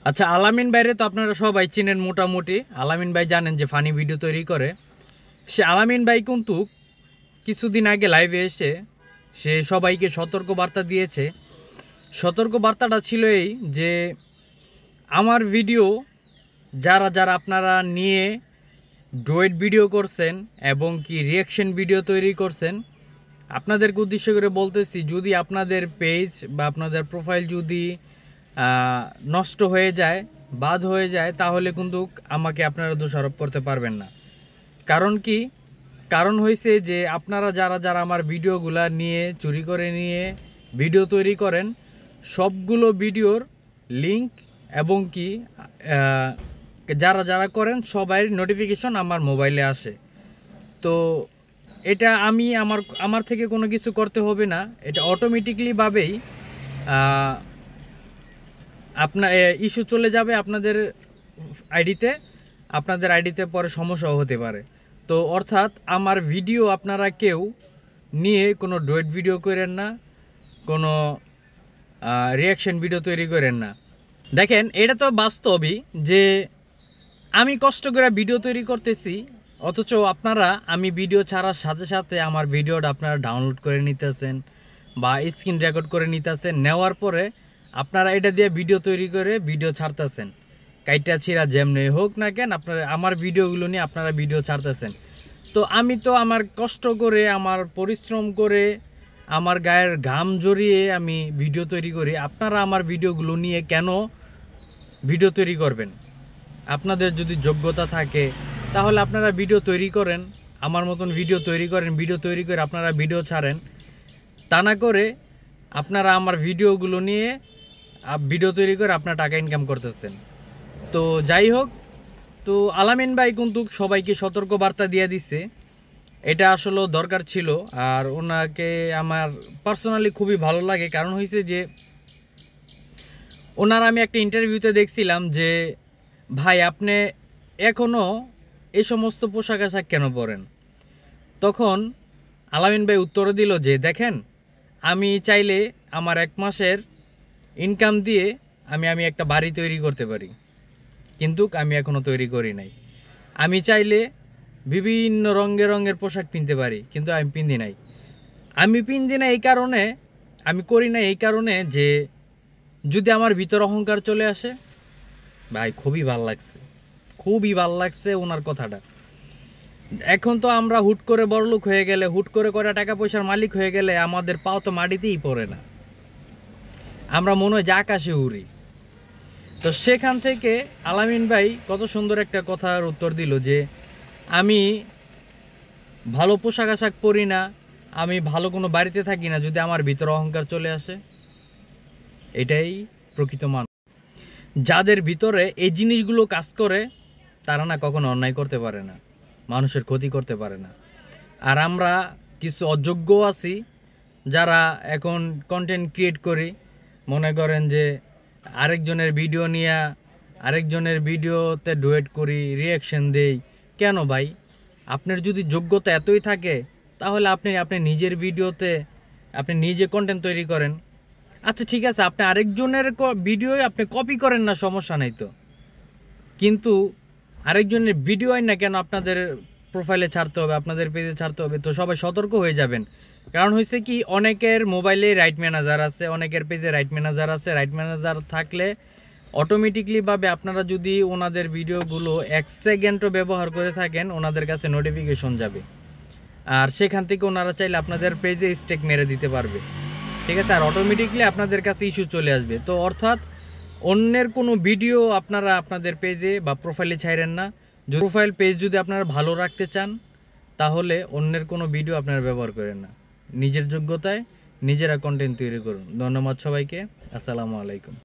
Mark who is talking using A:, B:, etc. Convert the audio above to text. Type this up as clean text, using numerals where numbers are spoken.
A: আচ্ছা, আলামিন ভাইরে তো আপনারা সবাই চিনেন মোটামুটি। আলামিন ভাই জানেন যে ফানি ভিডিও তৈরি করে। সে আলামিন ভাই কিন্তু কিছুদিন আগে লাইভে এসে সে সবাইকে সতর্ক বার্তা দিয়েছে। সতর্ক বার্তাটা ছিল এই যে আমার ভিডিও যারা যারা আপনারা নিয়ে ডুয়েট ভিডিও করছেন এবং কি রিয়াকশন ভিডিও তৈরি করছেন, আপনাদেরকে উদ্দেশ্য করে বলতেছি, যদি আপনাদের পেজ বা আপনাদের প্রোফাইল যদি নষ্ট হয়ে যায়, বাদ হয়ে যায়, তাহলে কিন্তু আমাকে আপনারা দোষারোপ করতে পারবেন না। কারণ কি? কারণ হয়েছে যে আপনারা যারা যারা আমার ভিডিওগুলা নিয়ে চুরি করে নিয়ে ভিডিও তৈরি করেন, সবগুলো ভিডিওর লিংক এবং কি যারা যারা করেন সবাই নোটিফিকেশন আমার মোবাইলে আসে। তো এটা আমি আমার থেকে কোনো কিছু করতে হবে না, এটা অটোমেটিকলিভাবেই আপনার ইস্যু চলে যাবে আপনাদের আইডিতে পরে সমস্যাও হতে পারে। তো অর্থাৎ আমার ভিডিও আপনারা কেউ নিয়ে কোনো ডুয়েট ভিডিও করেন না, কোনো রিয়াকশন ভিডিও তৈরি করেন না। দেখেন, এটা তো বাস্তবই যে আমি কষ্ট করে ভিডিও তৈরি করতেছি, অথচ আপনারা আমি ভিডিও ছাড়ার সাথে সাথে আমার ভিডিওটা আপনারা ডাউনলোড করে নিতেছেন বা স্ক্রিন রেকর্ড করে নিতেছেন। নেওয়ার পরে আপনারা এটা দিয়ে ভিডিও তৈরি করে ভিডিও ছাড়তেছেন। কাইটা ছিঁড়া যেমনি হোক না কেন, আপনারা আমার ভিডিওগুলো নিয়ে আপনারা ভিডিও ছাড়তেছেন। তো আমি তো আমার কষ্ট করে, আমার পরিশ্রম করে, আমার গায়ের ঘাম জড়িয়ে আমি ভিডিও তৈরি করি। আপনারা আমার ভিডিওগুলো নিয়ে কেন ভিডিও তৈরি করবেন? আপনাদের যদি যোগ্যতা থাকে তাহলে আপনারা ভিডিও তৈরি করেন, আমার মতন ভিডিও তৈরি করেন, ভিডিও তৈরি করে আপনারা ভিডিও ছাড়েন। তা না করে আপনারা আমার ভিডিওগুলো নিয়ে ভিডিও তৈরি করে আপনারা টাকা ইনকাম করতেছেন। তো যাই হোক, তো আলামিন ভাই কিন্তু সবাইকে সতর্ক বার্তা দিয়ে দিছে, এটা আসলে দরকার ছিল। আর ওনাকে আমার পার্সোনালি খুবই ভালো লাগে। কারণ হয়েছে যে ওনার আমি একটা ইন্টারভিউতে দেখছিলাম যে ভাই আপনি এখনও এই সমস্ত পোশাক আশাক কেন পরেন? তখন আলামিন ভাই উত্তর দিল যে দেখেন, আমি চাইলে আমার 1 মাসের ইনকাম দিয়ে আমি একটা বাড়ি তৈরি করতে পারি, কিন্তু আমি এখনও তৈরি করি নাই। আমি চাইলে বিভিন্ন রঙের পোশাক কিনতে পারি, কিন্তু আমি পিন্দি নাই। আমি পিন্দি না এই কারণে, আমি করি না এই কারণে যে যদি আমার ভিতর অহংকার চলে আসে। ভাই খুবই ভাল লাগছে ওনার কথাটা। এখন তো আমরা হুট করে বড়লোক হয়ে গেলে, হুট করে কয়টা টাকা পয়সার মালিক হয়ে গেলে আমাদের পাও তো মাটিতেই পড়ে না, আমরা মনে হয় যে আকাশে উড়ি। তো সেখান থেকে আলামিন ভাই কত সুন্দর একটা কথার উত্তর দিল যে আমি ভালো পোশাক আশাক পরি না, আমি ভালো কোনো বাড়িতে থাকি না, যদি আমার ভিতর অহংকার চলে আসে। এটাই প্রকৃত মানুষ। যাদের ভিতরে এই জিনিসগুলো কাজ করে তারা না কখনো অন্যায় করতে পারে না, মানুষের ক্ষতি করতে পারে না। আর আমরা কিছু অযোগ্য আছি যারা এখন কন্টেন্ট ক্রিয়েট করি, মনে করেন যে আরেকজনের ভিডিও নিয়ে আরেকজনের ভিডিওতে ডুয়েট করি, রিয়াকশন দেই। কেন ভাই? আপনার যদি যোগ্যতা এতই থাকে তাহলে আপনি নিজের ভিডিওতে আপনি নিজে কন্টেন্ট তৈরি করেন। আচ্ছা ঠিক আছে, আপনি আরেকজনের ভিডিও আপনি কপি করেন না, সমস্যা নাই তো, কিন্তু আরেকজনের ভিডিও হয় না কেন আপনাদের প্রোফাইলে ছাড়তে হবে, আপনাদের পেজে ছাড়তে হবে? তো সবাই সতর্ক হয়ে যাবেন। কারণ হয়েছে কি, অনেকের মোবাইলে রাইট ম্যানেজার আছে, অনেকের পেজে রাইট ম্যানেজার আছে। রাইট ম্যানেজার থাকলে অটোমেটিকলিভাবে আপনারা যদি ওনাদের ভিডিওগুলো 1 সেকেন্ডও ব্যবহার করে থাকেন, ওনাদের কাছে নোটিফিকেশন যাবে, আর সেখান থেকে ওনারা চাইলে আপনাদের পেজে স্টেক মেরে দিতে পারবে। ঠিক আছে? আর অটোমেটিকলি আপনাদের কাছে ইস্যু চলে আসবে। তো অর্থাৎ অন্যের কোনো ভিডিও আপনারা আপনাদের পেজে বা প্রোফাইলে ছাইরেন না। প্রোফাইল পেজ যদি আপনারা ভালো রাখতে চান তাহলে অন্যের কোনো ভিডিও আপনারা ব্যবহার করেন না, নিজের যোগ্যতায় নিজেরা কন্টেন্ট তৈরি করুন। ধন্যবাদ সবাইকে। আসসালামু আলাইকুম।